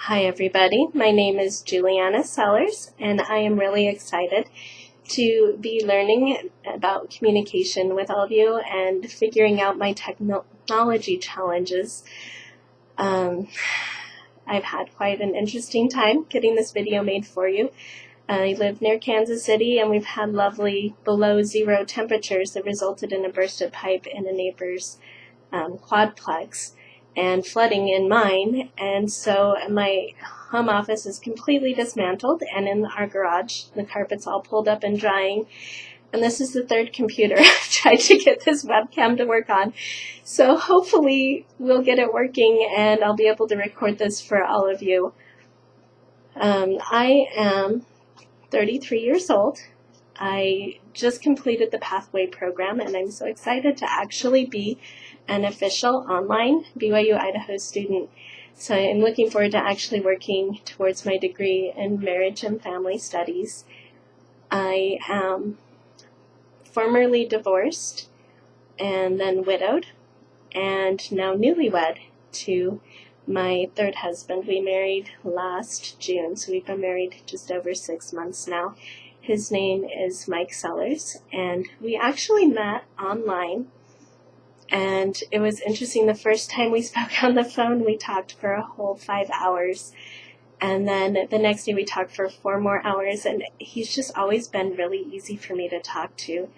Hi everybody, my name is Juliana Sellers and I am really excited to be learning about communication with all of you and figuring out my technology challenges. I've had quite an interesting time getting this video made for you. I live near Kansas City and we've had lovely below zero temperatures that resulted in a bursted pipe in a neighbor's quadplex and flooding in mine, and so my home office is completely dismantled, and in our garage the carpet's all pulled up and drying, and this is the third computer I've tried to get this webcam to work on, so hopefully we'll get it working and I'll be able to record this for all of you. I am 33 years old. I just completed the Pathway program and I'm so excited to actually be an official online BYU Idaho student. So I'm looking forward to actually working towards my degree in marriage and family studies. I am formerly divorced and then widowed and now newlywed to my third husband. We married last June, so we've been married just over 6 months now. His name is Mike Sellers, and we actually met online, and it was interesting. The first time we spoke on the phone, we talked for a whole 5 hours, and then the next day we talked for 4 more hours, and he's just always been really easy for me to talk to.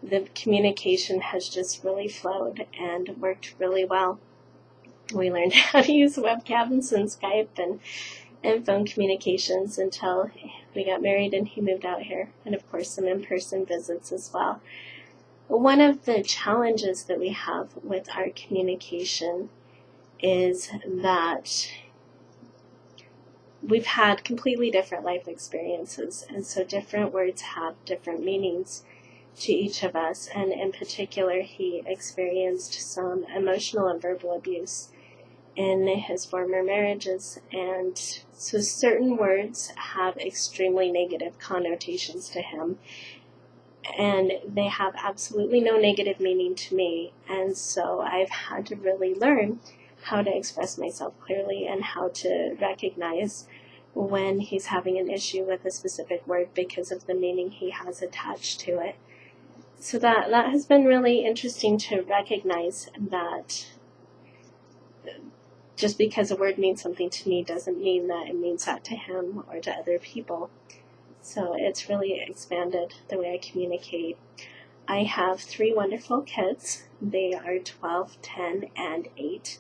The communication has just really flowed and worked really well. We learned how to use webcams and Skype and phone communications until we got married and he moved out here, and of course some in-person visits as well. One of the challenges that we have with our communication is that we've had completely different life experiences, and so different words have different meanings to each of us, and in particular he experienced some emotional and verbal abuse in his former marriages, and so certain words have extremely negative connotations to him, and they have absolutely no negative meaning to me, and so I've had to really learn how to express myself clearly and how to recognize when he's having an issue with a specific word because of the meaning he has attached to it. So that has been really interesting to recognize that just because a word means something to me doesn't mean that it means that to him or to other people. So it's really expanded the way I communicate. I have 3 wonderful kids. They are 12, 10, and 8.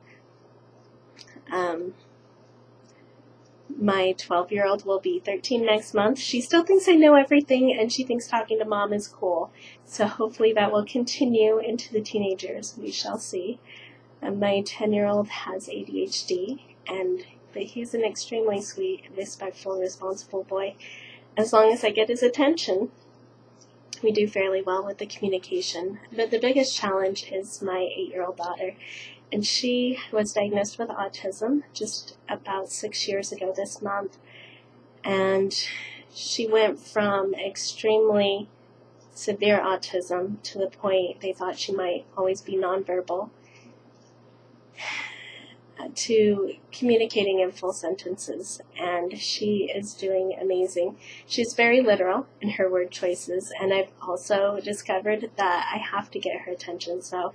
My 12-year-old will be 13 next month. She still thinks I know everything, and she thinks talking to mom is cool. So hopefully that will continue into the teenage years. We shall see. My 10-year-old has ADHD, but he's an extremely sweet, respectful, responsible boy. As long as I get his attention, we do fairly well with the communication. But the biggest challenge is my 8-year-old daughter, and she was diagnosed with autism just about 6 years ago this month, and she went from extremely severe autism to the point they thought she might always be nonverbal to communicating in full sentences, and she is doing amazing. She's very literal in her word choices, and I've also discovered that I have to get her attention. So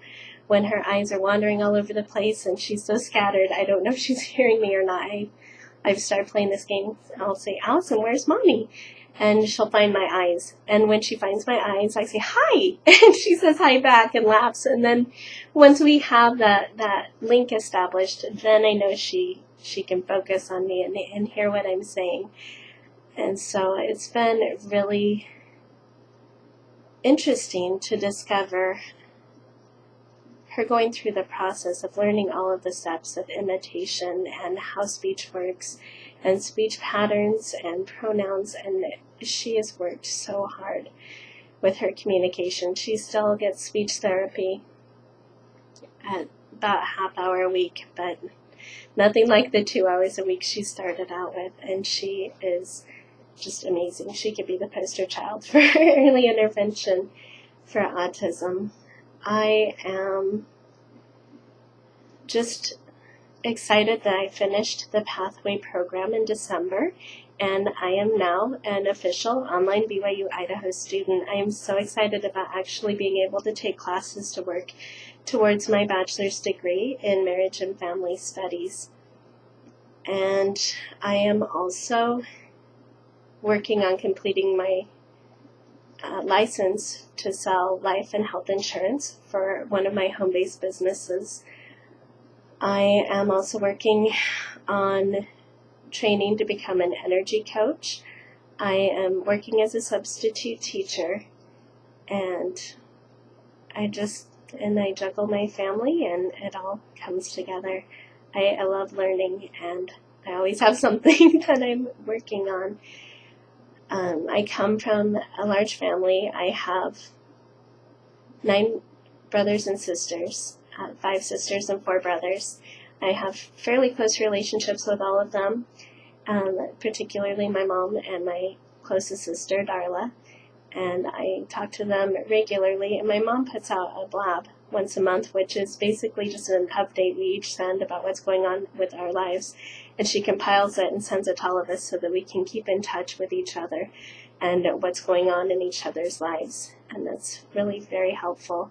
when her eyes are wandering all over the place and she's so scattered, I don't know if she's hearing me or not. I've started playing this game. I'll say, "Allison, where's mommy?" And she'll find my eyes. And when she finds my eyes, I say, "Hi!" And she says hi back and laughs. And then once we have that link established, then I know she can focus on me and hear what I'm saying. And so it's been really interesting to discover her going through the process of learning all of the steps of imitation and how speech works and speech patterns and pronouns, and she has worked so hard with her communication. She still gets speech therapy at about a half hour a week, but nothing like the 2 hours a week she started out with, and she is just amazing. She could be the poster child for early intervention for autism. I am just excited that I finished the Pathway program in December, and I am now an official online BYU Idaho student. I am so excited about actually being able to take classes to work towards my bachelor's degree in marriage and family studies. And I am also working on completing my license to sell life and health insurance for one of my home-based businesses. I am also working on training to become an energy coach. I am working as a substitute teacher, and I juggle my family, and it all comes together. I love learning, and I always have something that I'm working on. I come from a large family. I have 9 brothers and sisters, 5 sisters and 4 brothers. I have fairly close relationships with all of them, particularly my mom and my closest sister, Darla. And I talk to them regularly. And my mom puts out a blab once a month, which is basically just an update we each send about what's going on with our lives. And she compiles it and sends it to all of us so that we can keep in touch with each other and what's going on in each other's lives. And that's really very helpful.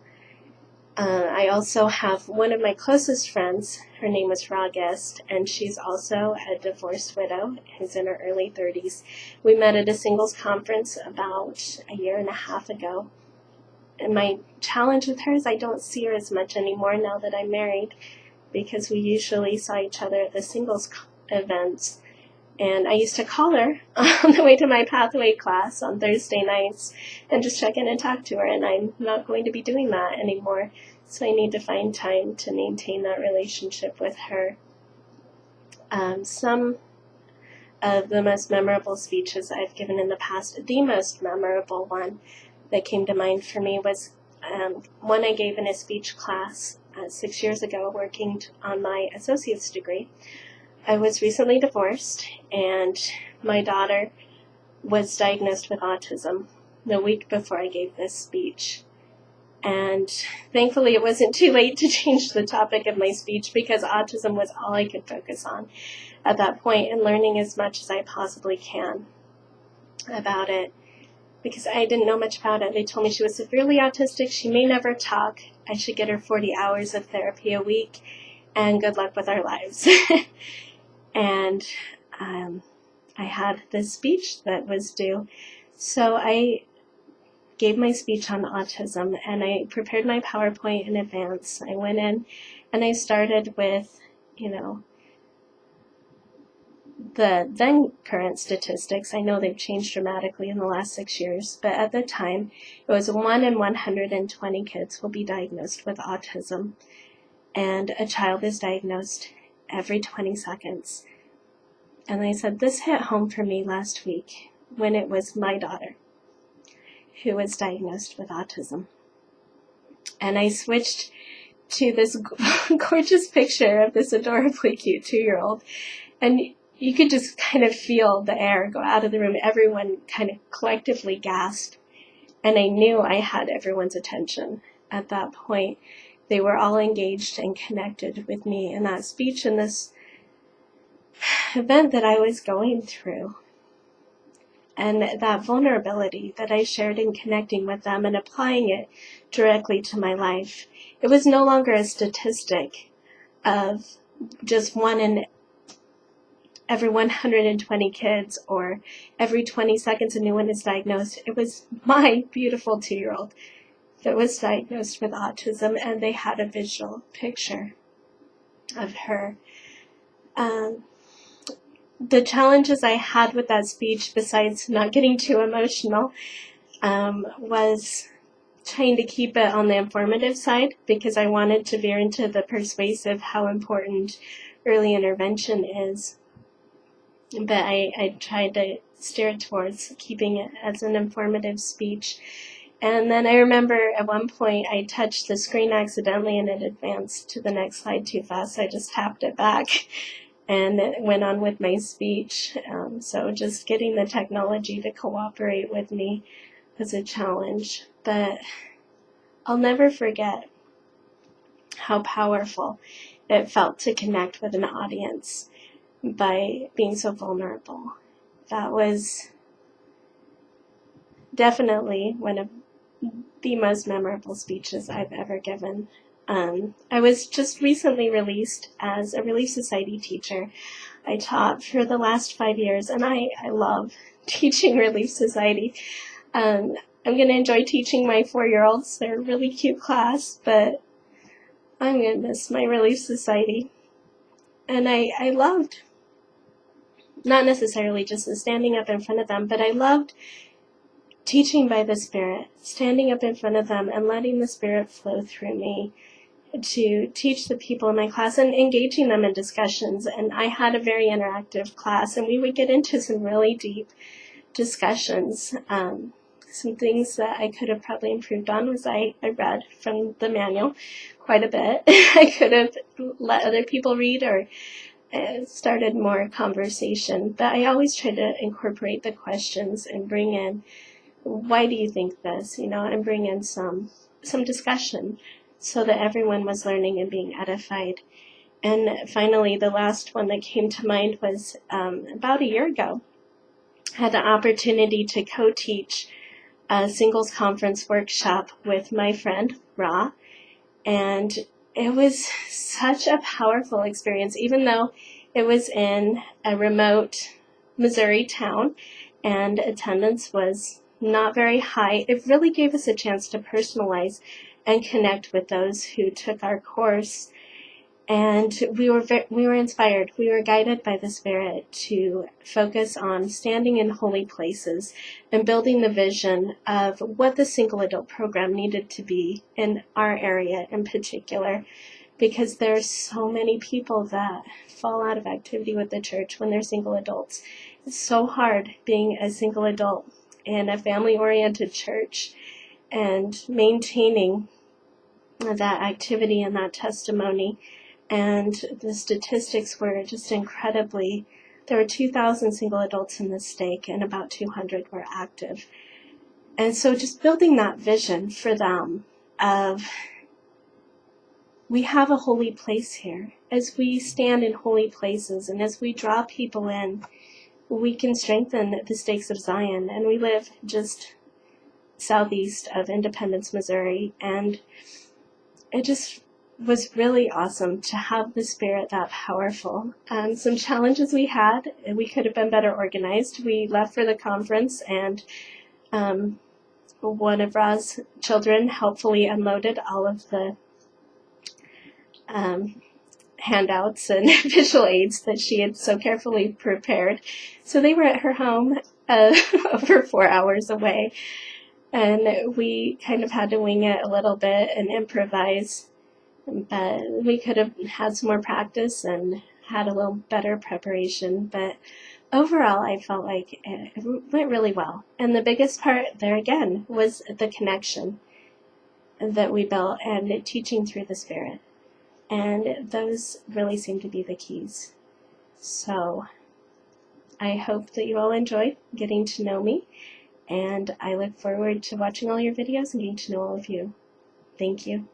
I also have one of my closest friends. Her name is Ragest, and she's also a divorced widow who's in her early 30s. We met at a singles conference about a year and a half ago. And my challenge with her is I don't see her as much anymore now that I'm married, because we usually saw each other at the singles events. And I used to call her on the way to my Pathway class on Thursday nights and just check in and talk to her, and I'm not going to be doing that anymore. So I need to find time to maintain that relationship with her. Some of the most memorable speeches I've given in the past, the most memorable one that came to mind for me was one I gave in a speech class 6 years ago working on my associate's degree. I was recently divorced, and my daughter was diagnosed with autism the week before I gave this speech. And thankfully it wasn't too late to change the topic of my speech, because autism was all I could focus on at that point, and learning as much as I possibly can about it, because I didn't know much about it. They told me she was severely autistic, she may never talk, I should get her 40 hours of therapy a week, and good luck with our lives. And I had this speech that was due. So I gave my speech on autism, and I prepared my PowerPoint in advance. I went in and I started with, the then current statistics. I know they've changed dramatically in the last 6 years, but at the time it was 1 in 120 kids will be diagnosed with autism, and a child is diagnosed every 20 seconds. And I said, this hit home for me last week when it was my daughter who was diagnosed with autism. And I switched to this gorgeous picture of this adorably cute 2-year-old. And you could just kind of feel the air go out of the room. Everyone kind of collectively gasped. And I knew I had everyone's attention at that point. They were all engaged and connected with me in that speech and this event that I was going through. And that vulnerability that I shared in connecting with them and applying it directly to my life. It was no longer a statistic of just 1 in every 120 kids or every 20 seconds a new one is diagnosed. It was my beautiful 2-year-old that was diagnosed with autism, and they had a visual picture of her. The challenges I had with that speech, besides not getting too emotional, was trying to keep it on the informative side, because I wanted to veer into the persuasive, how important early intervention is. But I tried to steer it towards keeping it as an informative speech. And then I remember at one point I touched the screen accidentally and it advanced to the next slide too fast. So I just tapped it back and it went on with my speech. So just getting the technology to cooperate with me was a challenge. But I'll never forget how powerful it felt to connect with an audience by being so vulnerable. That was definitely one of the most memorable speeches I've ever given. I was just recently released as a Relief Society teacher. I taught for the last 5 years, and I love teaching Relief Society. I'm going to enjoy teaching my 4-year-olds. They're a really cute class, but I'm going to miss my Relief Society. And I loved, not necessarily just the standing up in front of them, but I loved teaching by the Spirit, standing up in front of them and letting the Spirit flow through me to teach the people in my class and engaging them in discussions. And I had a very interactive class, and we would get into some really deep discussions. Some things that I could have probably improved on was I read from the manual quite a bit. I could have let other people read or started more conversation, but I always try to incorporate the questions and bring in, why do you think this, and bring in some discussion so that everyone was learning and being edified. And finally, the last one that came to mind was about a year ago. I had the opportunity to co-teach a singles conference workshop with my friend, Ra, and it was such a powerful experience, even though it was in a remote Missouri town and attendance was not very high. It really gave us a chance to personalize and connect with those who took our course. And we were inspired. We were guided by the Spirit to focus on standing in holy places and building the vision of what the single adult program needed to be in our area in particular, because there's so many people that fall out of activity with the church when they're single adults. It's so hard being a single adult in a family-oriented church and maintaining that activity and that testimony. And the statistics were just incredibly, there were 2,000 single adults in the stake and about 200 were active. And so just building that vision for them of, we have a holy place here. As we stand in holy places and as we draw people in, we can strengthen the stakes of Zion. And we live just southeast of Independence, Missouri. And it just was really awesome to have the Spirit that powerful. Some challenges we had, we could have been better organized. We left for the conference, and one of Ra's children helpfully unloaded all of the handouts and visual aids that she had so carefully prepared. So they were at her home over 4 hours away, and we kind of had to wing it a little bit and improvise. But we could have had some more practice and had a little better preparation. But overall, I felt like it went really well. And the biggest part there again was the connection that we built and teaching through the Spirit. And those really seem to be the keys. So I hope that you all enjoyed getting to know me. And I look forward to watching all your videos and getting to know all of you. Thank you.